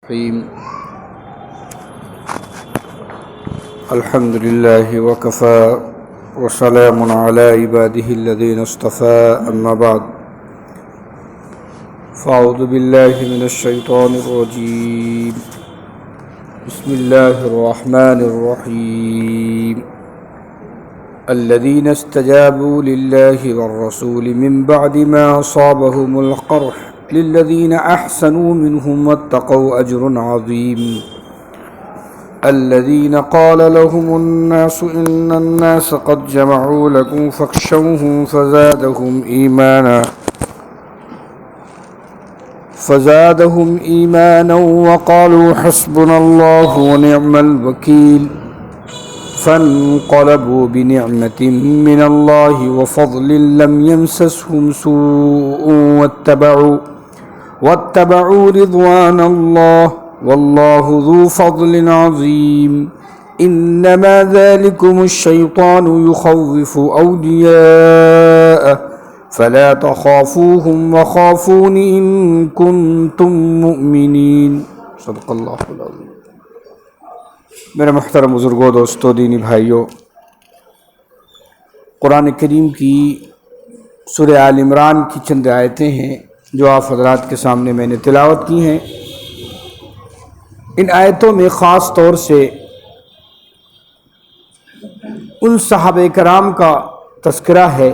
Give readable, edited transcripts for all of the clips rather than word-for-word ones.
الرحيم الحمد لله وكفى وسلام على عباده الذين اصطفى أما بعد فأعوذ بالله من الشيطان الرجيم بسم الله الرحمن الرحيم الذين استجابوا لله والرسول من بعد ما أصابهم القرح للذين أحسنوا منهم واتقوا أجر عظيم الذين قال لهم الناس إن الناس قد جمعوا لكم فاخشوهم فزادهم إيمانا وقالوا حسبنا الله ونعم الوكيل فانقلبوا بنعمة من الله وفضل لم يمسسهم سوء واتبعوا رضوان الله والله ذو فضل عظيم إنما ذلكم الشيطان يخوف أولياءه فلا تخافوهم وخافون إن كنتم مؤمنين صدق اللہ العظیم۔ میرے محترم بزرگوں، دوستوں، دینی بھائیوں، قرآن کریم کی سورہ آل عمران کی چند آیتیں ہیں جو آپ حضرات کے سامنے میں نے تلاوت کی ہیں۔ ان آیتوں میں خاص طور سے ان صحابہ کرام کا تذکرہ ہے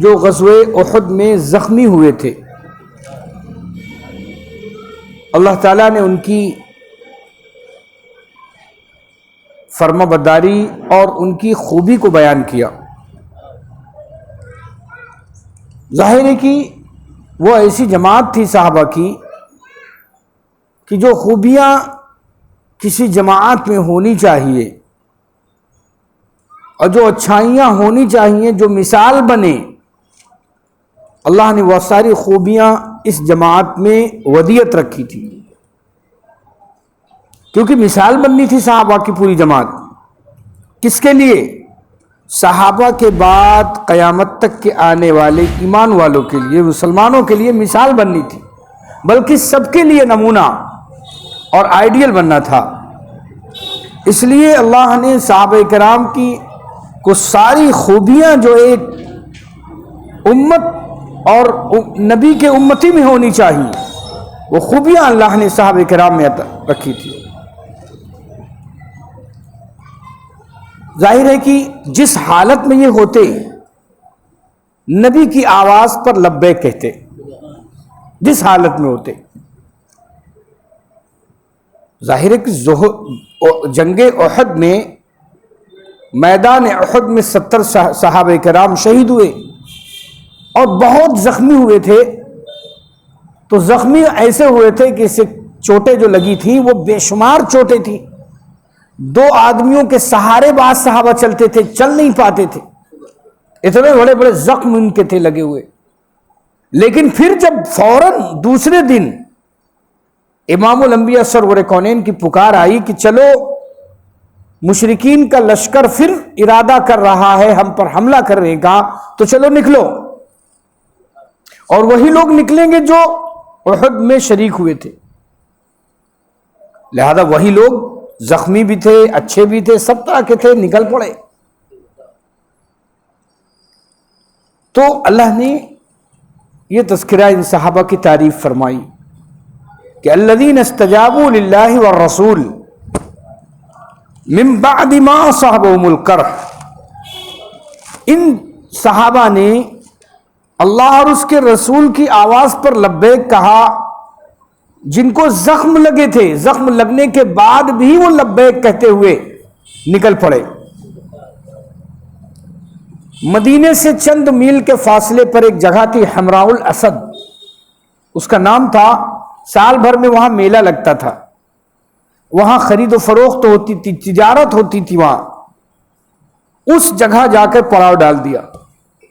جو غزوہ احد میں زخمی ہوئے تھے۔ اللہ تعالیٰ نے ان کی فرما برداری اور ان کی خوبی کو بیان کیا۔ ظاہر ہے کہ وہ ایسی جماعت تھی صحابہ کی کہ جو خوبیاں کسی جماعت میں ہونی چاہیے اور جو اچھائیاں ہونی چاہیے، جو مثال بنے، اللہ نے وہ ساری خوبیاں اس جماعت میں ودیت رکھی تھی، کیونکہ مثال بننی تھی صحابہ کی پوری جماعت۔ کس کے لیے؟ صحابہ کے بعد قیامت تک کے آنے والے ایمان والوں کے لیے، مسلمانوں کے لیے مثال بننی تھی، بلکہ سب کے لیے نمونہ اور آئیڈیل بننا تھا۔ اس لیے اللہ نے صحابہ کرام کی کو ساری خوبیاں جو ایک امت اور نبی کے امتی میں ہونی چاہیے، وہ خوبیاں اللہ نے صحابہ کرام میں رکھی تھی۔ ظاہر ہے کہ جس حالت میں یہ ہوتے، نبی کی آواز پر لبیک کہتے، جس حالت میں ہوتے، ظاہر ہے کہ جنگ احد میں، میدان احد میں 70 صحابہ کرام شہید ہوئے اور بہت زخمی ہوئے تھے۔ تو زخمی ایسے ہوئے تھے کہ اسے چوٹیں جو لگی تھیں وہ بے شمار چوٹیں تھیں۔ 2 آدمیوں کے سہارے بعض صحابہ چلتے تھے، چل نہیں پاتے تھے، اتنے بڑے بڑے زخم ان کے تھے لگے ہوئے۔ لیکن پھر جب فوراً دوسرے دن امام الانبیاء سرور کونین کی پکار آئی کہ چلو مشرکین کا لشکر پھر ارادہ کر رہا ہے ہم پر حملہ کرنے کا، تو چلو نکلو، اور وہی لوگ نکلیں گے جو احد میں شریک ہوئے تھے، لہذا وہی لوگ زخمی بھی تھے، اچھے بھی تھے، سب طرح کے تھے، نکل پڑے۔ تو اللہ نے یہ تذکرہ ان صحابہ کی تعریف فرمائی کہ الذین استجابوا للہ والرسول من بعد ما اصابهم القرح۔ ان صحابہ نے اللہ اور اس کے رسول کی آواز پر لبیک کہا، جن کو زخم لگے تھے، زخم لگنے کے بعد بھی وہ لبیک کہتے ہوئے نکل پڑے۔ مدینے سے چند میل کے فاصلے پر ایک جگہ تھی حمراء الاسد، اس کا نام تھا۔ سال بھر میں وہاں میلہ لگتا تھا، وہاں خرید و فروخت ہوتی تھی، تجارت ہوتی تھی۔ وہاں اس جگہ جا کر پڑاؤ ڈال دیا۔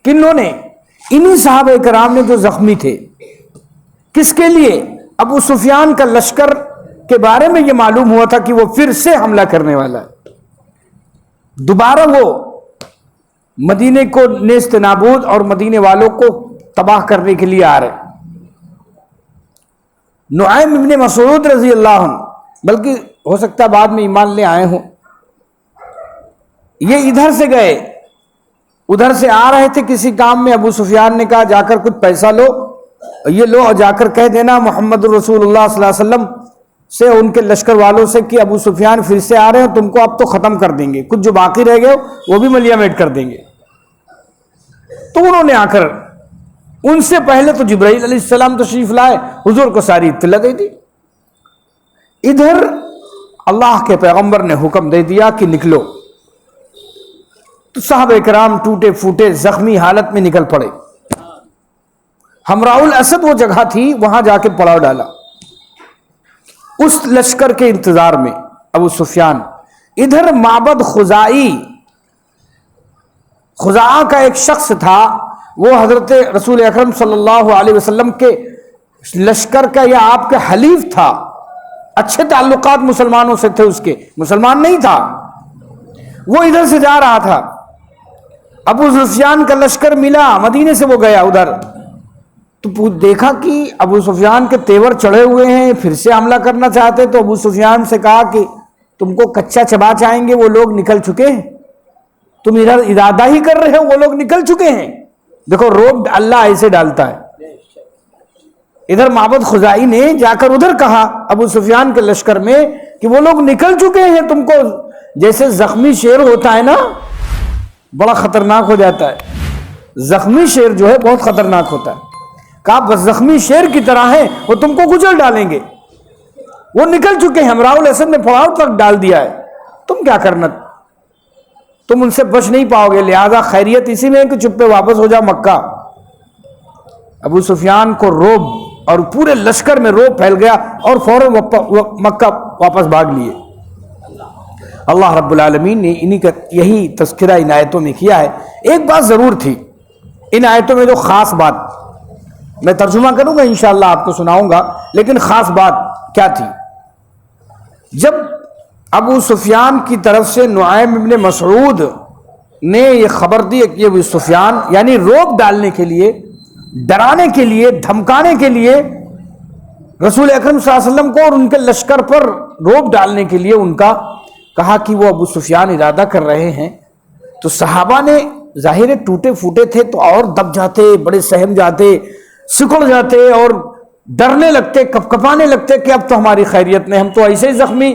کنہوں نے؟ انہی صحابہ کرام نے جو زخمی تھے۔ کس کے لیے؟ ابو سفیان کا لشکر کے بارے میں یہ معلوم ہوا تھا کہ وہ پھر سے حملہ کرنے والا ہے، دوبارہ وہ مدینے کو نیست نابود اور مدینے والوں کو تباہ کرنے کے لیے آ رہے۔ نعیم ابن مسعود رضی اللہ عنہ، بلکہ ہو سکتا ہے بعد میں ایمان لے آئے ہوں، یہ ادھر سے گئے، ادھر سے آ رہے تھے کسی کام میں، ابو سفیان نے کہا جا کر کچھ پیسہ لو، یہ لو اور جا کر کہہ دینا محمد رسول اللہ صلی اللہ علیہ وسلم سے، ان کے لشکر والوں سے کہ ابو سفیان پھر سے آ رہے ہیں، تم کو اب تو ختم کر دیں گے، کچھ جو باقی رہ گئے وہ بھی ملیا میٹ کر دیں گے۔ تو انہوں نے آ کر ان سے پہلے تو جبرائیل علیہ السلام تشریف لائے، حضور کو ساری اطلاع دے دی۔ ادھر اللہ کے پیغمبر نے حکم دے دیا کہ نکلو، تو صحابہ کرام ٹوٹے پھوٹے زخمی حالت میں نکل پڑے۔ حمراء الاسد وہ جگہ تھی، وہاں جا کے پڑاؤ ڈالا اس لشکر کے انتظار میں ابو سفیان۔ ادھر معبد خزاعہ کا ایک شخص تھا، وہ حضرت رسول اکرم صلی اللہ علیہ وسلم کے لشکر کا یا آپ کا حلیف تھا، اچھے تعلقات مسلمانوں سے تھے، اس کے مسلمان نہیں تھا، وہ ادھر سے جا رہا تھا، ابو سفیان کا لشکر ملا، مدینے سے وہ گیا ادھر، تو دیکھا کہ ابو سفیان کے تیور چڑھے ہوئے ہیں، پھر سے حملہ کرنا چاہتے، تو ابو سفیان سے کہا کہ تم کو کچا چبا چاہیں گے، وہ لوگ نکل چکے ہیں، تم ادھر ارادہ ہی کر رہے ہو، وہ لوگ نکل چکے ہیں۔ دیکھو روب اللہ ایسے ڈالتا ہے۔ ادھر معبد خزائی نے جا کر ادھر کہا ابو سفیان کے لشکر میں کہ وہ لوگ نکل چکے ہیں، تم کو جیسے زخمی شیر ہوتا ہے نا، بڑا خطرناک ہو جاتا ہے، زخمی شیر جو ہے بہت خطرناک ہوتا ہے، کہا بس زخمی شیر کی طرح ہے، وہ تم کو کچل ڈالیں گے، وہ نکل چکے ہیں، حمراء الاسد نے پڑاؤ تک ڈال دیا ہے، تم کیا کرنا، تم ان سے بچ نہیں پاؤ گے، لہذا خیریت اسی میں ہے کہ چپے واپس ہو جاؤ مکہ۔ ابو سفیان کو روب اور پورے لشکر میں روب پھیل گیا اور فوراً مکہ واپس بھاگ لیے۔ اللہ رب العالمین نے انہی کا یہی تذکرہ ان آیتوں میں کیا ہے۔ ایک بات ضرور تھی ان آیتوں میں، جو خاص بات میں ترجمہ کروں گا انشاءاللہ آپ کو سناؤں گا، لیکن خاص بات کیا تھی؟ جب ابو سفیان کی طرف سے نعیم ابن مسعود نے یہ خبر دی کہ ابو سفیان، یعنی روب ڈالنے کے لیے، ڈرانے کے لیے، دھمکانے کے لیے رسول اکرم صلی اللہ علیہ وسلم کو اور ان کے لشکر پر روب ڈالنے کے لیے ان کا کہا کہ وہ ابو سفیان ارادہ کر رہے ہیں، تو صحابہ نے ظاہر ٹوٹے پھوٹے تھے تو اور دب جاتے، بڑے سہم جاتے، سکڑ جاتے اور ڈرنے لگتے، کپ کپانے لگتے کہ اب تو ہماری خیریت نہیں، ہم تو ایسے ہی زخمی،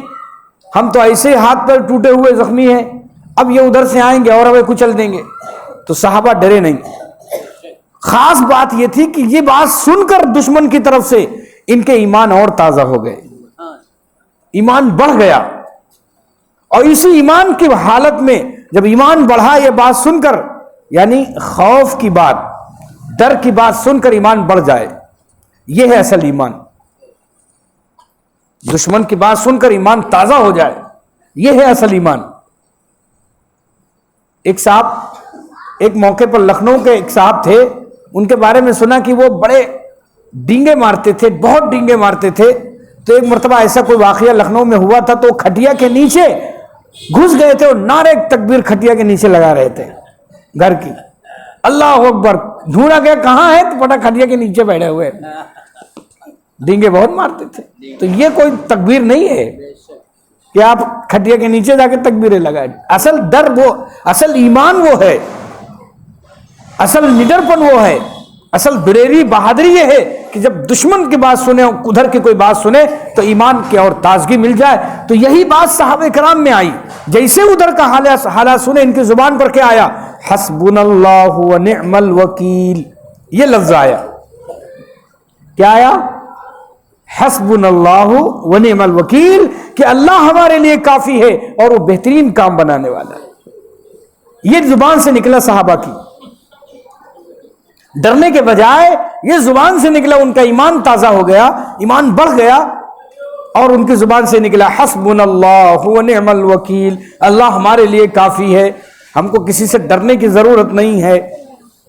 ہم تو ایسے ہاتھ پر ٹوٹے ہوئے زخمی ہیں، اب یہ ادھر سے آئیں گے اور ہمیں کچل دیں گے۔ تو صحابہ ڈرے نہیں۔ خاص بات یہ تھی کہ یہ بات سن کر دشمن کی طرف سے ان کے ایمان اور تازہ ہو گئے، ایمان بڑھ گیا، اور اسی ایمان کی حالت میں جب ایمان بڑھا، یہ بات سن کر، یعنی خوف کی بات، ڈر کی بات سن کر ایمان بڑھ جائے، یہ ہے اصل ایمان۔ دشمن کی بات سن کر ایمان تازہ ہو جائے، یہ ہے اصل ایمان۔ ایک صاحب، ایک موقع پر لکھنؤ کے ایک صاحب تھے، ان کے بارے میں سنا کہ وہ بڑے ڈینگے مارتے تھے، بہت ڈینگے مارتے تھے۔ تو ایک مرتبہ ایسا کوئی واقعہ لکھنؤ میں ہوا تھا، تو کھٹیا کے نیچے گھس گئے تھے اور نعرے تکبیر کھٹیا کے نیچے لگا رہے تھے گھر کی، اللہ اکبر، ڈھونڈا گیا کہاں ہے، تو پٹا کھٹیا کے نیچے بیٹھے ہوئے، ڈینگے بہت مارتے تھے۔ تو یہ کوئی تکبیر نہیں ہے کہ آپ کھٹیا کے نیچے جا کے تکبیریں لگائیں، اصل ڈر وہ، اصل ایمان وہ ہے، اصل نڈرپن وہ ہے، اصل بریری بہادری یہ ہے کہ جب دشمن کی بات سنے، ادھر کی کوئی بات سنے تو ایمان کی اور تازگی مل جائے۔ تو یہی بات صحابہ کرام میں آئی، جیسے ادھر کا حالات سنے، ان کی زبان پر کیا آیا؟ حسبنا اللہ ونعم الوکیل، یہ لفظ آیا۔ کیا آیا؟ حسبنا اللہ ونعم الوکیل، کہ اللہ ہمارے لیے کافی ہے اور وہ بہترین کام بنانے والا ہے۔ یہ زبان سے نکلا صحابہ کی، ڈرنے کے بجائے یہ زبان سے نکلا، ان کا ایمان تازہ ہو گیا، ایمان بڑھ گیا، اور ان کی زبان سے نکلا حسبنا اللہ ونعم الوکیل، اللہ ہمارے لیے کافی ہے، ہم کو کسی سے ڈرنے کی ضرورت نہیں ہے،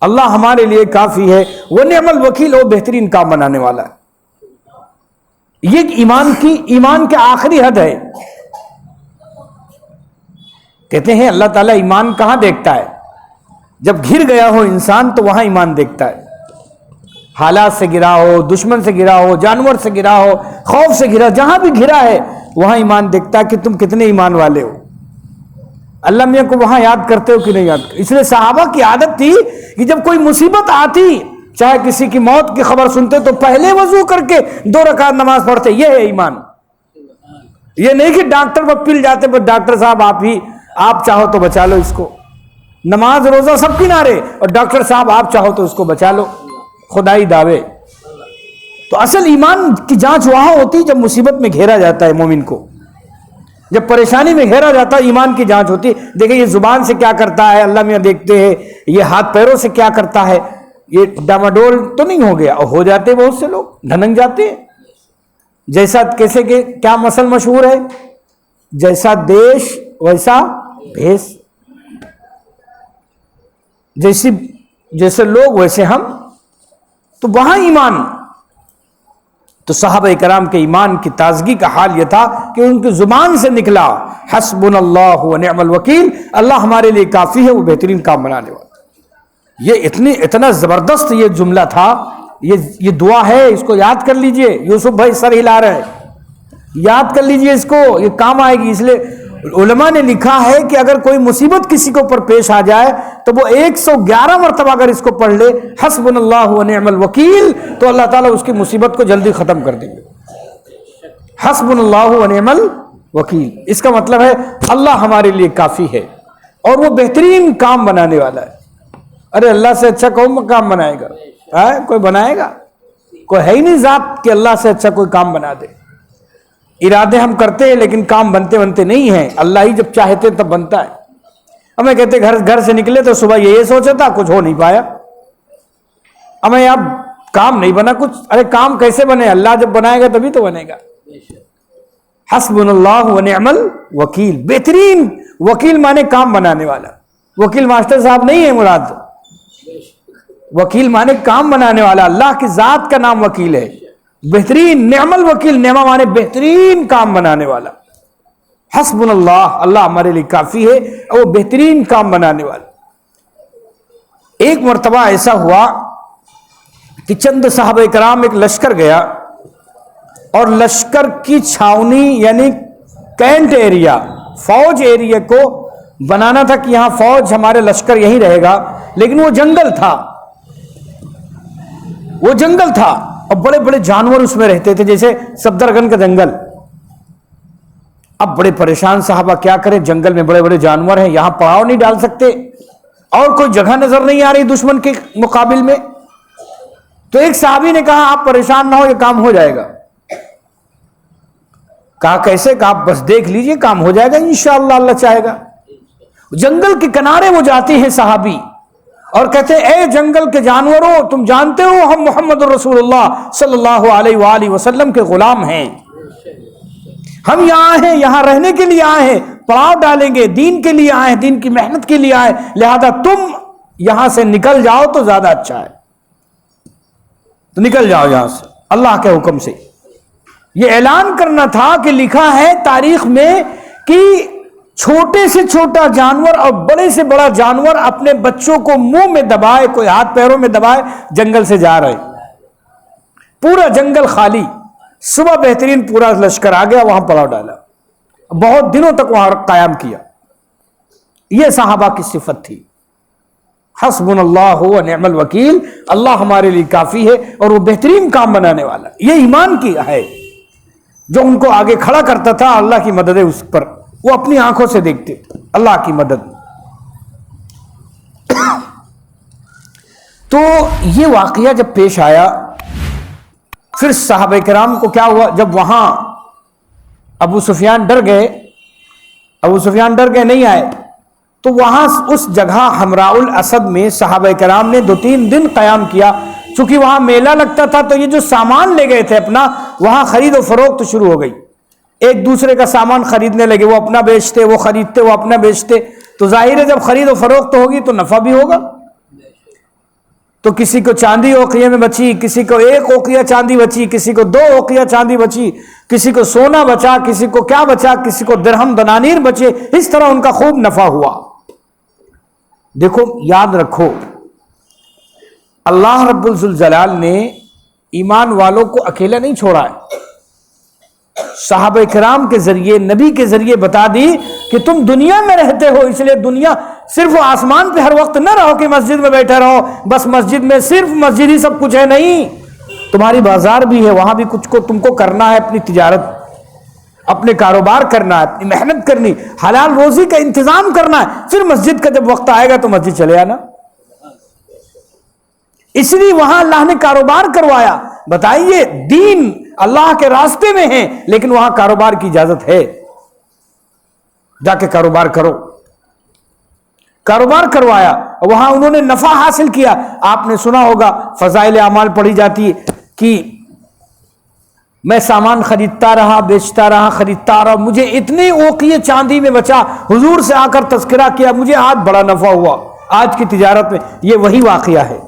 اللہ ہمارے لیے کافی ہے، ونعم الوکیل، وہ بہترین کام بنانے والا ہے۔ یہ ایمان کے آخری حد ہے۔ کہتے ہیں اللہ تعالیٰ ایمان کہاں دیکھتا ہے؟ جب گر گیا ہو انسان تو وہاں ایمان دیکھتا ہے۔ حالات سے گرا ہو، دشمن سے گرا ہو، جانور سے گرا ہو، خوف سے گرا، جہاں بھی گرا ہے وہاں ایمان دیکھتا ہے کہ تم کتنے ایمان والے ہو، اللہ میاں کو وہاں یاد کرتے ہو کہ نہیں یاد کرتے۔ اس لیے صحابہ کی عادت تھی کہ جب کوئی مصیبت آتی، چاہے کسی کی موت کی خبر سنتے تو پہلے وضو کر کے 2 رکعت نماز پڑھتے۔ یہ ہے ایمان، یہ نہیں کہ ڈاکٹر پر پل جاتے پر ڈاکٹر صاحب آپ چاہو تو بچا لو اس کو، نماز روزہ سب کنارے اور ڈاکٹر صاحب آپ چاہو تو اس کو بچا لو، خدائی دعوے۔ تو اصل ایمان کی جانچ وہاں ہوتی جب مصیبت میں گھیرا جاتا ہے مومن کو، جب پریشانی میں گھیرا جاتا ہے ایمان کی جانچ ہوتی۔ دیکھیں یہ زبان سے کیا کرتا ہے اللہ میاں دیکھتے ہیں، یہ ہاتھ پیروں سے کیا کرتا ہے، یہ ڈاماڈول تو نہیں ہو گیا، اور ہو جاتے بہت سے لوگ دھنک جاتے ہیں۔ جیسا کیسے کہ کیا مثل مشہور ہے، جیسا دیش ویسا بھیس، جیسے لوگ ویسے ہم، تو وہاں ایمان۔ تو صحابہ کرام کے ایمان کی تازگی کا حال یہ تھا کہ ان کی زبان سے نکلا حسبنا اللہ و نعم الوکیل، اللہ ہمارے لیے کافی ہے، وہ بہترین کام بنانے والا۔ یہ اتنا زبردست یہ جملہ تھا، یہ دعا ہے، اس کو یاد کر لیجئے۔ یوسف بھائی سر ہلا رہے ہیں، یاد کر لیجئے اس کو، یہ کام آئے گی۔ اس لیے علماء نے لکھا ہے کہ اگر کوئی مصیبت کسی کے اوپر پیش آ جائے تو وہ 111 مرتبہ اگر اس کو پڑھ لے حسبنا اللہ و نعم الوکیل، تو اللہ تعالیٰ اس کی مصیبت کو جلدی ختم کر دیں گے۔ حسبنا اللہ و نعم الوکیل، اس کا مطلب ہے اللہ ہمارے لیے کافی ہے اور وہ بہترین کام بنانے والا ہے۔ ارے اللہ سے اچھا کون کام بنائے گا؟ کوئی بنائے گا؟ کوئی ہے ہی نہیں ذات کہ اللہ سے اچھا کوئی کام بنا دے۔ ارادے ہم کرتے ہیں لیکن کام بنتے نہیں ہیں، اللہ ہی جب چاہتے تب بنتا ہے۔ ہمیں کہتے گھر سے نکلے تو صبح یہ سوچا تھا، کچھ ہو نہیں پایا، ہمیں اب کام نہیں بنا کچھ۔ ارے کام کیسے بنے؟ اللہ جب بنائے گا تبھی تو بنے گا۔ حسبنا اللہ و نعم الوکیل، بہترین وکیل مانے کام بنانے والا۔ وکیل ماسٹر صاحب نہیں ہے مراد، وکیل مانے کام بنانے والا، اللہ کی ذات کا نام وکیل ہے۔ بہترین نعم الوکیل، نعمہ مانے بہترین کام بنانے والا۔ حسبنا اللہ، اللہ ہمارے لیے کافی ہے اور وہ بہترین کام بنانے والا۔ ایک مرتبہ ایسا ہوا کہ چند صحابہ کرام ایک لشکر گیا اور لشکر کی چھاونی یعنی کینٹ ایریا، فوج ایریا کو بنانا تھا کہ یہاں فوج ہمارے لشکر یہیں رہے گا، لیکن وہ جنگل تھا اور بڑے بڑے جانور اس میں رہتے تھے، جیسے صفدرجنگ کا جنگل۔ اب بڑے پریشان صحابہ، کیا کریں، جنگل میں بڑے بڑے جانور ہیں، یہاں پڑاؤ نہیں ڈال سکتے اور کوئی جگہ نظر نہیں آ رہی دشمن کے مقابل میں۔ تو ایک صحابی نے کہا آپ پریشان نہ ہو، یہ کام ہو جائے گا۔ کہا کیسے؟ کہا بس دیکھ لیجئے، کام ہو جائے گا انشاءاللہ، اللہ چاہے گا۔ جنگل کے کنارے وہ جاتے ہیں صحابی اور کہتے ہیں اے جنگل کے جانوروں، تم جانتے ہو ہم محمد رسول اللہ صلی اللہ علیہ وآلہ وسلم کے غلام ہیں، ہم یہاں ہیں، یہاں رہنے کے لیے آئے ہیں، پڑاؤ ڈالیں گے، دین کے لیے آئے ہیں، دین کی محنت کے لیے آئے ہیں، لہذا تم یہاں سے نکل جاؤ تو زیادہ اچھا ہے، تو نکل جاؤ یہاں سے اللہ کے حکم سے۔ یہ اعلان کرنا تھا کہ لکھا ہے تاریخ میں کہ چھوٹے سے چھوٹا جانور اور بڑے سے بڑا جانور اپنے بچوں کو منہ میں دبائے، کوئی ہاتھ پیروں میں دبائے، جنگل سے جا رہے، پورا جنگل خالی۔ صبح بہترین پورا لشکر آ گیا، وہاں پڑاؤ ڈالا، بہت دنوں تک وہاں قیام کیا۔ یہ صحابہ کی صفت تھی، حسبنا اللہ و نعم الوکیل، اللہ ہمارے لیے کافی ہے اور وہ بہترین کام بنانے والا۔ یہ ایمان کی ہے جو ان کو آگے کھڑا کرتا تھا، اللہ کی مدد ہے اس پر، وہ اپنی آنکھوں سے دیکھتے تھے اللہ کی مدد۔ تو یہ واقعہ جب پیش آیا، پھر صحابہ کرام کو کیا ہوا، جب وہاں ابو سفیان ڈر گئے، نہیں آئے، تو وہاں اس جگہ حمراء الاسد میں صحابہ کرام نے 2-3 دن قیام کیا۔ چونکہ وہاں میلہ لگتا تھا تو یہ جو سامان لے گئے تھے اپنا، وہاں خرید و فروخت شروع ہو گئی، ایک دوسرے کا سامان خریدنے لگے، وہ اپنا بیچتے، وہ خریدتے، وہ اپنا بیچتے، تو ظاہر ہے جب خرید و فروخت ہوگی تو نفع بھی ہوگا۔ تو کسی کو چاندی اوقیہ میں بچی، کسی کو 1 اوقیہ چاندی بچی، کسی کو 2 اوقیہ چاندی بچی، کسی کو سونا بچا، کسی کو کیا بچا، کسی کو درہم دنانیر بچے، اس طرح ان کا خوب نفع ہوا۔ دیکھو یاد رکھو، اللہ رب الجلال نے ایمان والوں کو اکیلا نہیں چھوڑا ہے، صحابہ کرام کے ذریعے، نبی کے ذریعے بتا دی کہ تم دنیا میں رہتے ہو، اس لیے دنیا صرف آسمان پہ ہر وقت نہ رہو کہ مسجد میں بیٹھے رہو، بس مسجد میں صرف مسجد ہی سب کچھ ہے، نہیں، تمہاری بازار بھی ہے، وہاں بھی کچھ کو تم کو کرنا ہے، اپنی تجارت، اپنے کاروبار کرنا ہے، اپنی محنت کرنی، حلال روزی کا انتظام کرنا ہے، پھر مسجد کا جب وقت آئے گا تو مسجد چلے آنا۔ اس لیے وہاں اللہ نے کاروبار کروایا۔ بتائیے دین اللہ کے راستے میں ہے لیکن وہاں کاروبار کی اجازت ہے، جا کے کاروبار کرو، کاروبار کروایا، وہاں انہوں نے نفع حاصل کیا۔ آپ نے سنا ہوگا فضائل اعمال پڑھی جاتی ہے کہ میں سامان خریدتا رہا، بیچتا رہا، خریدتا رہا، مجھے اتنے اوقیے چاندی میں بچا، حضور سے آ کر تذکرہ کیا، مجھے آج بڑا نفع ہوا آج کی تجارت میں۔ یہ وہی واقعہ ہے۔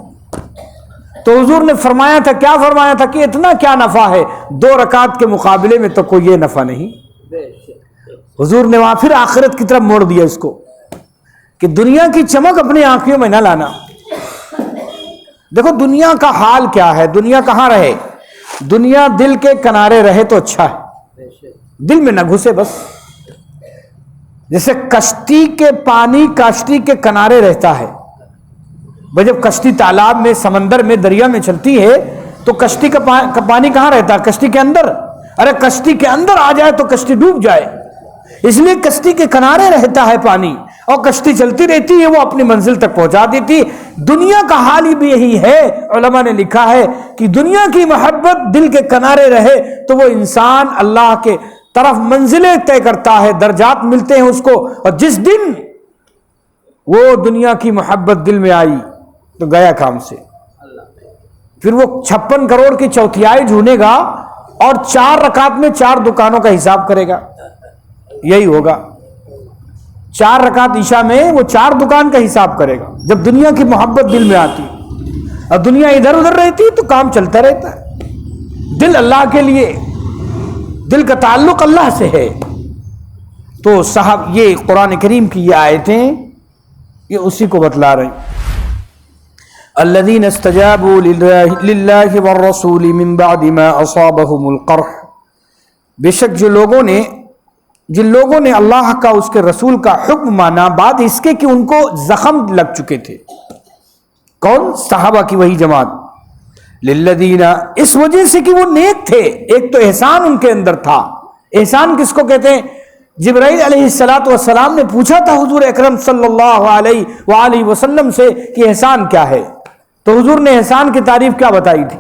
تو حضور نے فرمایا تھا، کیا فرمایا تھا کہ اتنا کیا نفع ہے، 2 رکعت کے مقابلے میں تو کوئی یہ نفع نہیں۔ حضور نے وہاں پھر آخرت کی طرف موڑ دیا اس کو کہ دنیا کی چمک اپنی آنکھوں میں نہ لانا۔ دیکھو دنیا کا حال کیا ہے، دنیا کہاں رہے، دنیا دل کے کنارے رہے تو اچھا ہے، دل میں نہ گھسے بس۔ جیسے کشتی کے پانی کشتی کے کنارے رہتا ہے، جب کشتی تالاب میں، سمندر میں، دریا میں چلتی ہے تو کشتی کا پانی کہاں رہتا ہے، کشتی کے اندر۔ ارے کشتی کے اندر آ جائے تو کشتی ڈوب جائے، اس لیے کشتی کے کنارے رہتا ہے پانی، اور کشتی چلتی رہتی ہے، وہ اپنی منزل تک پہنچا دیتی۔ دنیا کا حال ہی بھی یہی ہے۔ علماء نے لکھا ہے کہ دنیا کی محبت دل کے کنارے رہے تو وہ انسان اللہ کے طرف منزلیں طے کرتا ہے، درجات ملتے ہیں اس کو، اور جس دن وہ دنیا کی محبت دل میں آئی تو گیا کام سے، پھر وہ 56 کروڑ کی چوتھائی ڈھونڈے گا اور 4 رکعت میں 4 دکانوں کا حساب کرے گا، یہی ہوگا۔ 4 رکعت عشاء میں وہ 4 دکان کا حساب کرے گا جب دنیا کی محبت دل میں آتی، اور دنیا ادھر ادھر رہتی تو کام چلتا رہتا ہے۔ دل اللہ کے لیے، دل کا تعلق اللہ سے ہے۔ تو صاحب یہ قرآن کریم کی یہ آیتیں یہ اسی کو بتلا رہے ہیں۔ الذين استجابوا لله والرسول من بعد ما اصابهم القرح، بے شک جن لوگوں نے اللہ کا، اس کے رسول کا حکم مانا بعد اس کے کہ ان کو زخم لگ چکے تھے۔ کون؟ صحابہ کی وہی جماعت۔ للذین، اس وجہ سے کہ وہ نیک تھے، ایک تو احسان ان کے اندر تھا۔ احسان کس کو کہتے ہیں؟ جبرائیل علیہ السلام نے پوچھا تھا حضور اکرم صلی اللہ علیہ وآلہ وسلم سے کہ احسان کیا ہے، تو حضور نے احسان کی تعریف کیا بتائی تھی؟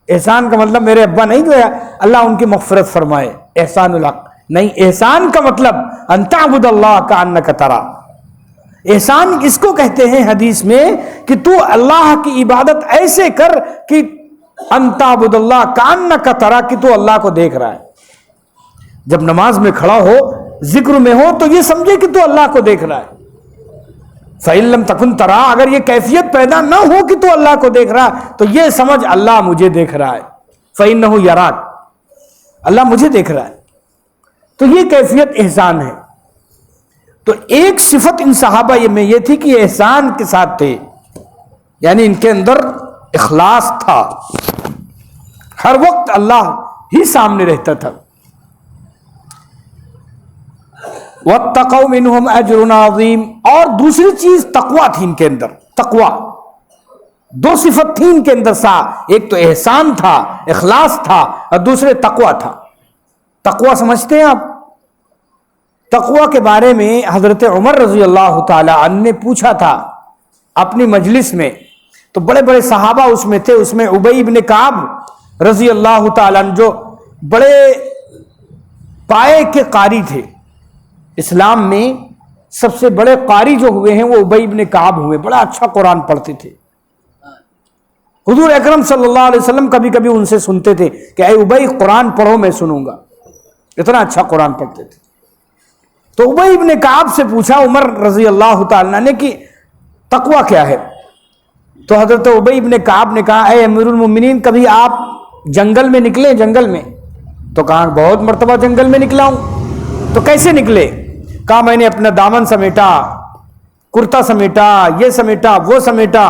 احسان کا مطلب میرے ابا نہیں جو ہے اللہ ان کی مغفرت فرمائے، احسان الحق نہیں، احسان کا مطلب ان تعبد اللہ کأنک تراہ۔ احسان اس کو کہتے ہیں حدیث میں کہ تو اللہ کی عبادت ایسے کر کہ ان تعبد اللہ کأنک تراہ، کہ تو اللہ کو دیکھ رہا ہے۔ جب نماز میں کھڑا ہو، ذکر میں ہو، تو یہ سمجھے کہ تو اللہ کو دیکھ رہا ہے۔ فَإِن لَمْ تَكُنْ تَرَى، اگر یہ کیفیت پیدا نہ ہو کہ تو اللہ کو دیکھ رہا ہے تو یہ سمجھ اللہ مجھے دیکھ رہا ہے۔ فَإِنَّهُ يَرَاكَ، اللہ مجھے دیکھ رہا ہے۔ تو یہ کیفیت احسان ہے۔ تو ایک صفت ان صحابہ میں یہ تھی کہ یہ احسان کے ساتھ تھے، یعنی ان کے اندر اخلاص تھا، ہر وقت اللہ ہی سامنے رہتا تھا۔ وَاتَّقَوْا مِنْهُمْ أَجْرٌ عَظِيمٌ، اور دوسری چیز تقویٰ تھی ان کے اندر۔ تقویٰ، 2 صفت تھی ان کے اندر سا، ایک تو احسان تھا، اخلاص تھا، اور دوسرے تقویٰ تھا۔ تقویٰ سمجھتے ہیں آپ؟ تقویٰ کے بارے میں حضرت عمر رضی اللہ تعالی عنہ نے پوچھا تھا اپنی مجلس میں، تو بڑے بڑے صحابہ اس میں تھے، اس میں ابی ابن کعب رضی اللہ تعالی عنہ جو بڑے پائے کے قاری تھے، اسلام میں سب سے بڑے قاری جو ہوئے ہیں وہ ابی ابن کعب ہوئے، بڑا اچھا قرآن پڑھتے تھے۔ حضور اکرم صلی اللہ علیہ وسلم کبھی کبھی ان سے سنتے تھے کہ اے ابی قرآن پڑھو میں سنوں گا، اتنا اچھا قرآن پڑھتے تھے۔ تو ابی ابن کعب سے پوچھا عمر رضی اللہ تعالیٰ نے کہ تقویٰ کیا ہے؟ تو حضرت ابی ابن کعب نے کہا اے امیر المومنین کبھی آپ جنگل میں نکلے؟ جنگل میں؟ تو کہا بہت مرتبہ جنگل میں نکلا ہوں۔ تو کیسے نکلے؟ کہا میں نے اپنا دامن سمیٹا کرتا سمیٹا، یہ سمیٹا، وہ سمیٹا،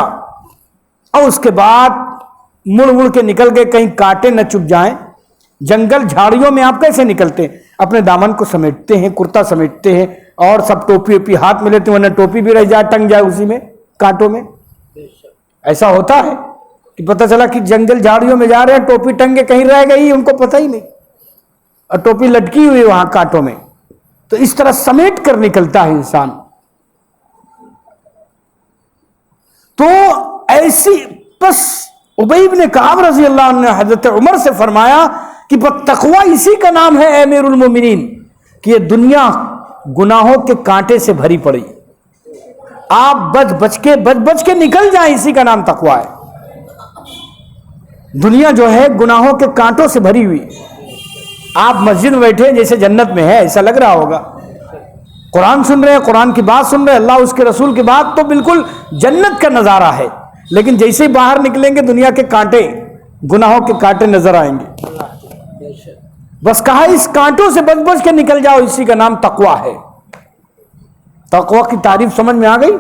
اور اس کے بعد مڑ مڑ کے نکل گئے کہیں کانٹے نہ چپ جائیں. جنگل جھاڑیوں میں آپ کیسے نکلتے ہیں؟ اپنے دامن کو سمیٹتے ہیں، کرتا سمیٹتے ہیں، اور سب ٹوپی ووپی ہاتھ میں لیتے ہیں، ورنہ ٹوپی بھی رہ جائے، ٹنگ جائے اسی میں کانٹوں میں. ایسا ہوتا ہے کہ پتہ چلا کہ جنگل جھاڑیوں میں جا رہے ہیں، ٹوپی ٹنگے کہیں رہ گئی، ان کو پتہ ہی نہیں، اور ٹوپی لٹکی ہوئی وہاں کانٹوں میں. تو اس طرح سمیٹ کر نکلتا ہے انسان. تو ایسی بس ابی بن کعب رضی اللہ عنہ نے حضرت عمر سے فرمایا کہ تقوی اسی کا نام ہے اے امیر المومنین، کہ یہ دنیا گناہوں کے کانٹے سے بھری پڑی، آپ بچ بچ کے نکل جائیں، اسی کا نام تقوی ہے. دنیا جو ہے گناہوں کے کانٹوں سے بھری ہوئی. آپ مسجد میں بیٹھے جیسے جنت میں ہے ایسا لگ رہا ہوگا، قرآن سن رہے ہیں، قرآن کی بات سن رہے ہیں، اللہ اس کے رسول کی بات، تو بالکل جنت کا نظارہ ہے. لیکن جیسے ہی باہر نکلیں گے دنیا کے کانٹے، گناہوں کے کانٹے نظر آئیں گے. بس کہا اس کانٹوں سے بچ بچ کے نکل جاؤ، اسی کا نام تقوی ہے. تقوی کی تعریف سمجھ میں آ گئی؟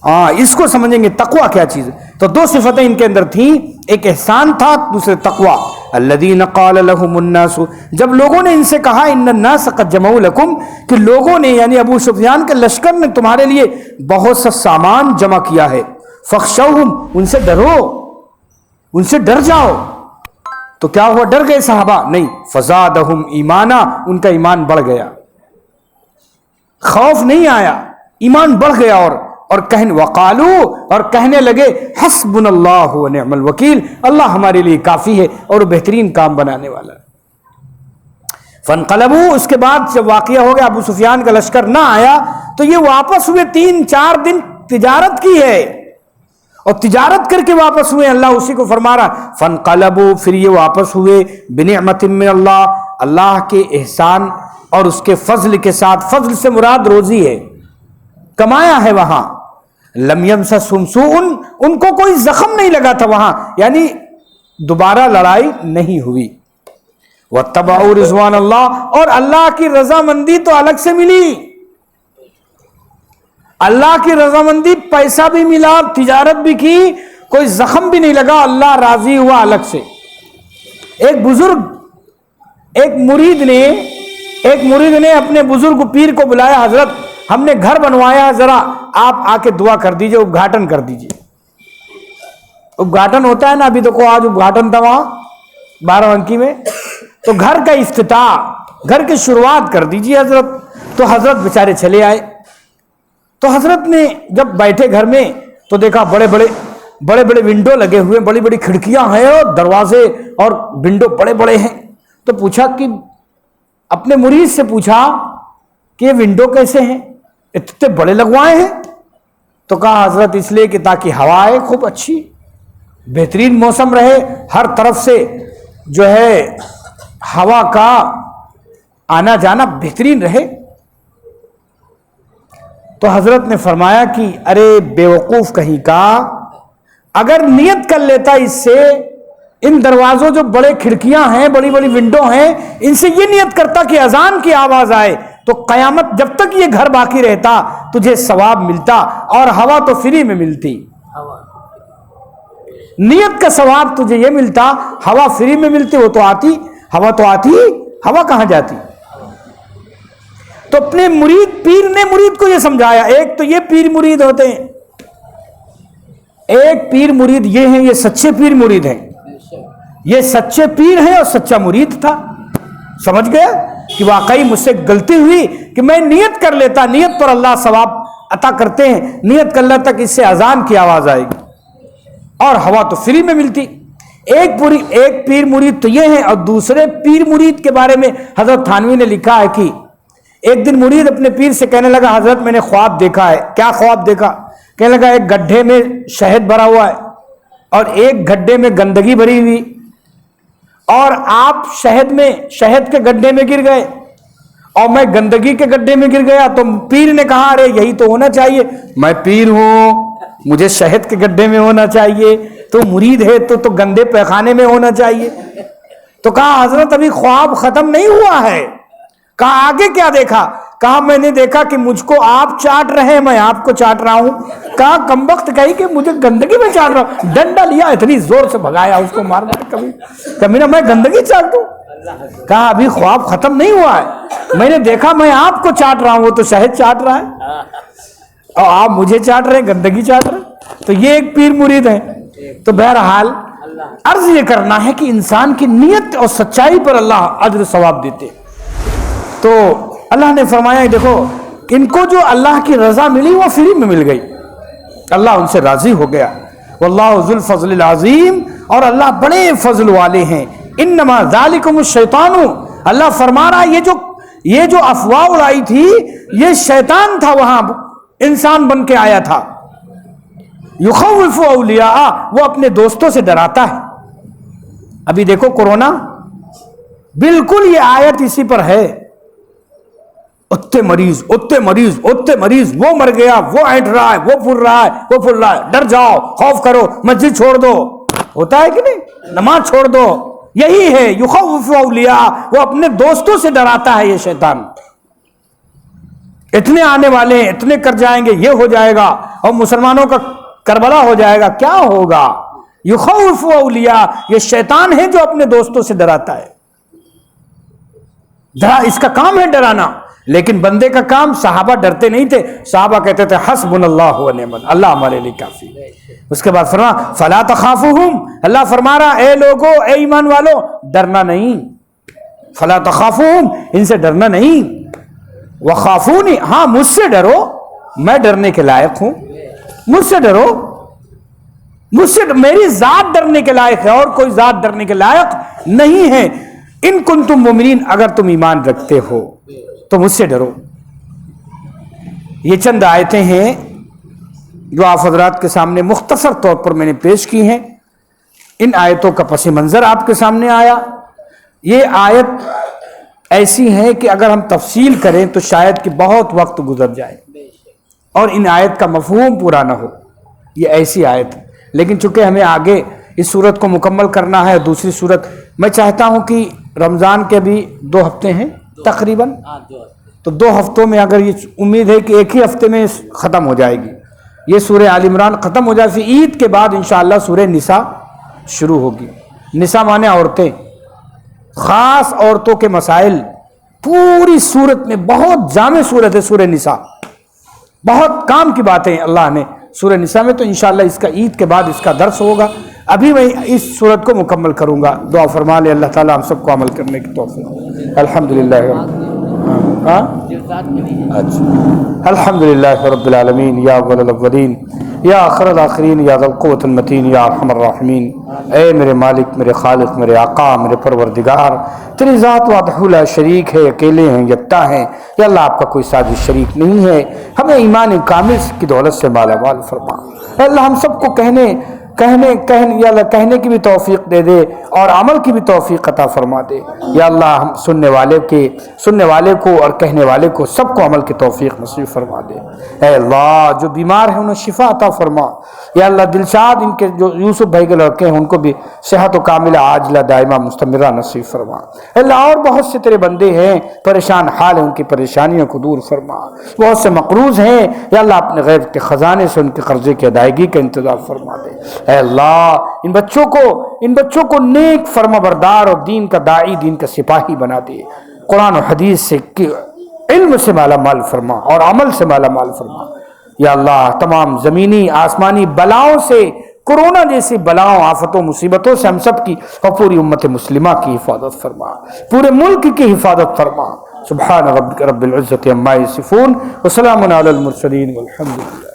ہاں، اس کو سمجھیں گے تقوی کیا چیز ہے. تو دو صفتیں ان کے اندر تھیں، ایک احسان تھا، دوسرے تقوی. الذین قال لهم الناس، جب لوگوں نے ان سے کہا ان الناس قد جمعوا لکم، کہ لوگوں نے یعنی ابو سفیان کے لشکر نے تمہارے لیے بہت سا سامان جمع کیا ہے، فخشوہم، ان سے ڈرو، ان سے ڈر جاؤ. تو کیا ہوا؟ ڈر گئے صحابہ؟ نہیں. فزادہم ایمانا، ان کا ایمان بڑھ گیا، خوف نہیں آیا، ایمان بڑھ گیا. اور وقالو، اور کہنے لگے حسبنا اللہ ونعم الوکیل، اللہ ہمارے لیے کافی ہے اور بہترین کام بنانے والا ہے. فانقلبوا، اس کے بعد جب واقعہ ہو گیا ابو سفیان کا لشکر نہ آیا تو یہ واپس ہوئے. 3-4 دن تجارت کی ہے اور تجارت کر کے واپس ہوئے. اللہ اسی کو فرما رہا فانقلبوا، پھر یہ واپس ہوئے بنعمت من اللہ، اللہ کے احسان اور اس کے فضل کے ساتھ. فضل سے مراد روزی ہے، کمایا ہے وہاں. لم یمسسہم سوء، ان کو کوئی زخم نہیں لگا تھا وہاں، یعنی دوبارہ لڑائی نہیں ہوئی. واتبعوا رضوان اللہ، اور اللہ کی رضامندی تو الگ سے ملی. اللہ کی رضامندی، پیسہ بھی ملا، تجارت بھی کی، کوئی زخم بھی نہیں لگا، اللہ راضی ہوا الگ سے. ایک بزرگ، ایک مرید نے اپنے بزرگ پیر کو بلایا، حضرت ہم نے گھر بنوایا، ذرا آپ آ کے دعا کر دیجئے، ادگھاٹن کر دیجئے. ادگھاٹن ہوتا ہے نا، ابھی دیکھو آج ادگھاٹن تھا وہاں 12 میں، تو گھر کا افتتاح، گھر کی شروعات کر دیجئے حضرت. تو حضرت بیچارے چلے آئے. تو حضرت نے جب بیٹھے گھر میں تو دیکھا بڑے بڑے ونڈو لگے ہوئے، بڑی بڑی کھڑکیاں ہیں اور دروازے اور ونڈو بڑے بڑے ہیں. تو پوچھا کہ اپنے مرید سے پوچھا کہ یہ ونڈو کیسے ہیں، اتنے بڑے لگوائے ہیں؟ تو کہا حضرت اس لیے کہ تاکہ ہوا آئے خوب اچھی، بہترین موسم رہے، ہر طرف سے جو ہے ہوا کا آنا جانا بہترین رہے. تو حضرت نے فرمایا کہ ارے بیوقوف کہیں کا، اگر نیت کر لیتا اس سے، ان دروازوں جو بڑے کھڑکیاں ہیں، بڑی بڑی ونڈو ہیں، ان سے یہ نیت کرتا کہ اذان کی آواز آئے تو قیامت جب تک یہ گھر باقی رہتا تجھے ثواب ملتا اور ہوا تو فری میں ملتی. نیت کا ثواب تجھے یہ ملتا، ہوا فری میں ملتی، وہ تو آتی، ہوا تو آتی، ہوا کہاں جاتی. تو اپنے پیر نے مرید کو یہ سمجھایا. ایک تو یہ پیر مرید ہوتے ہیں، ایک پیر مرید یہ ہیں، یہ سچے پیر مرید ہیں، یہ سچے پیر ہیں اور سچا مرید تھا. سمجھ گیا کہ واقعی مجھ سے غلطی ہوئی کہ میں نیت کر لیتا، نیت پر اللہ ثواب عطا کرتے ہیں، نیت کر لیتا کہ اس سے اذان کی آواز آئے گی اور ہوا تو فری میں ملتی. ایک پیر مرید تو یہ ہے. اور دوسرے پیر مرید کے بارے میں حضرت تھانوی نے لکھا ہے کہ ایک دن مرید اپنے پیر سے کہنے لگا حضرت میں نے خواب دیکھا ہے. کیا خواب دیکھا؟ کہنے لگا ایک گڈھے میں شہد بھرا ہوا ہے اور ایک گڈھے میں گندگی بھری ہوئی، اور آپ شہد کے گڈھے میں گر گئے اور میں گندگی کے گڈھے میں گر گیا. تو پیر نے کہا ارے یہی تو ہونا چاہیے، میں پیر ہوں، مجھے شہد کے گڈھے میں ہونا چاہیے، تو مرید ہے تو گندے پیخانے میں ہونا چاہیے. تو کہا حضرت ابھی خواب ختم نہیں ہوا ہے. کہا آگے کیا دیکھا؟ کہا میں نے دیکھا کہ مجھ کو آپ چاٹ رہے ہیں، میں آپ کو چاٹ رہا ہوں۔ کہا کمبخت کہی کہ مجھے گندگی میں چاٹ رہا ہوں۔ ڈنڈا لیا، اتنی زور سے بھگایا اس کو، مار مار کبھی میں گندگی چاٹ دوں؟ کہا ابھی خواب ختم نہیں ہوا ہے، میں نے دیکھا میں آپ کو چاٹ رہا ہوں، وہ تو شہد چاٹ رہا ہے اور آپ مجھے چاٹ رہے ہیں، گندگی چاٹ رہے ہیں۔ تو یہ ایک پیر مرید ہے۔ تو بہرحال عرض یہ کرنا ہے کہ انسان کی نیت اور سچائی پر اللہ اجر ثواب دیتے۔ تو اللہ نے فرمایا دیکھو ان کو جو اللہ کی رضا ملی وہ فری میں مل گئی، اللہ ان سے راضی ہو گیا۔ واللہ ذو الفضل العظیم، اور اللہ بڑے فضل والے ہیں۔ انما ذالکم الشیطان، اللہ فرما رہا یہ جو افواہ اڑائی تھی یہ شیطان تھا، وہاں انسان بن کے آیا تھا۔ یخوف اولیاء، وہ اپنے دوستوں سے ڈراتا ہے۔ ابھی دیکھو کورونا، بالکل یہ آیت اسی پر ہے، اتے مریض اتے مریض اتے مریض، وہ مر گیا، وہ اینٹ رہا ہے، وہ پھر رہا ہے، وہ پھر رہا ہے، ڈر جاؤ، خوف کرو، مسجد چھوڑ دو، ہوتا ہے کہ نہیں، نماز چھوڑ دو۔ یہی ہے یخوف اولیاء، وہ اپنے دوستوں سے ڈراتا ہے یہ شیطان۔ اتنے آنے والے ہیں، اتنے کر جائیں گے، یہ ہو جائے گا، اور مسلمانوں کا کربلا ہو جائے گا، کیا ہوگا؟ یخوف اولیاء، یہ شیطان ہے جو اپنے دوستوں سے ڈراتا ہے۔ اس کا کام ہے ڈرانا، لیکن بندے کا کام، صحابہ ڈرتے نہیں تھے، صحابہ کہتے تھے حسبنا اللہ و نعم الوکیل، اللہ ہمارے لیے کافی۔ اس کے بعد فرما فلا تخافوہم، اللہ فرما رہا اے لوگو، اے ایمان والو، ڈرنا نہیں، فلا تخافوہم، ان سے ڈرنا نہیں، وخافونی، ہاں مجھ سے ڈرو، میں ڈرنے کے لائق ہوں، مجھ سے ڈرو، مجھ سے، میری ذات ڈرنے کے لائق ہے، اور کوئی ذات ڈرنے کے لائق نہیں ہے۔ ان کنتم مومنین، اگر تم ایمان رکھتے ہو تو مجھ سے ڈرو۔ یہ چند آیتیں ہیں جو آپ حضرات کے سامنے مختصر طور پر میں نے پیش کی ہیں۔ ان آیتوں کا پس منظر آپ کے سامنے آیا۔ یہ آیت ایسی ہے کہ اگر ہم تفصیل کریں تو شاید کہ بہت وقت گزر جائے اور ان آیت کا مفہوم پورا نہ ہو۔ یہ ایسی آیت ہے، لیکن چونکہ ہمیں آگے اس صورت کو مکمل کرنا ہے، دوسری صورت میں چاہتا ہوں کہ رمضان کے بھی 2 ہفتے ہیں تقریباً، تو 2 ہفتوں میں اگر یہ امید ہے کہ ایک ہی ہفتے میں ختم ہو جائے گی یہ سورہ آل عمران، ختم ہو جائے، پھر عید کے بعد انشاءاللہ سورہ نساء شروع ہوگی۔ نساء مانے عورتیں، خاص عورتوں کے مسائل، پوری صورت میں بہت جامع صورت ہے سورہ نساء، بہت کام کی باتیں اللہ نے سورہ نساء میں، تو انشاءاللہ اس کا عید کے بعد اس کا درس ہوگا۔ ابھی میں اس صورت کو مکمل کروں گا، دعا فرما لے اللہ تعالیٰ ہم سب کو عمل کرنے کی توفیق۔ الحمدللہ الحمدللہ رب العالمین، یا اول الاولین یا آخر الاخرین، یا ذا القوة المتین، یا ارحم الراحمین۔ اے میرے مالک، میرے خالق، میرے آقا، میرے پروردگار، تیری ذات وحدہ لا شریک ہے، اکیلے ہیں، یکتا ہیں، یا اللہ آپ کا کوئی سازش شریک نہیں ہے۔ ہمیں ایمان کامل کی دولت سے مالا مال فرما۔ اے اللہ ہم سب کو کہنے یا اللہ کہنے کی بھی توفیق دے دے اور عمل کی بھی توفیق عطا فرما دے۔ یا اللہ ہم سننے والے کو اور کہنے والے کو سب کو عمل کی توفیق نصیب فرما دے۔ اے اللہ جو بیمار ہیں انہیں شفا عطا فرما۔ یا اللہ دلشاد ان کے جو یوسف بھائی کے لڑکے ہیں ان کو بھی صحت و کاملہ عاجلہ دائمہ مستمرہ نصیب فرما۔ اے اللہ اور بہت سے تیرے بندے ہیں پریشان حال ہیں، ان کی پریشانیوں کو دور فرما۔ بہت سے مقروض ہیں، یا اللہ اپنے غیب کے خزانے سے ان کے قرضے کی ادائیگی کا انتظام فرما دے۔ اے اللہ ان بچوں کو نیک فرما بردار اور دین کا داعی، دین کا سپاہی بنا دے۔ قرآن و حدیث سے علم سے مالا مال فرما اور عمل سے مالا مال فرما۔ یا اللہ تمام زمینی آسمانی بلاؤں سے، کورونا جیسی بلاؤں، آفتوں، مصیبتوں سے ہم سب کی اور پوری امت مسلمہ کی حفاظت فرما، پورے ملک کی حفاظت فرما۔ سبحان ربک رب العزت عما یصفون وسلام علی المرسلین والحمد للہ۔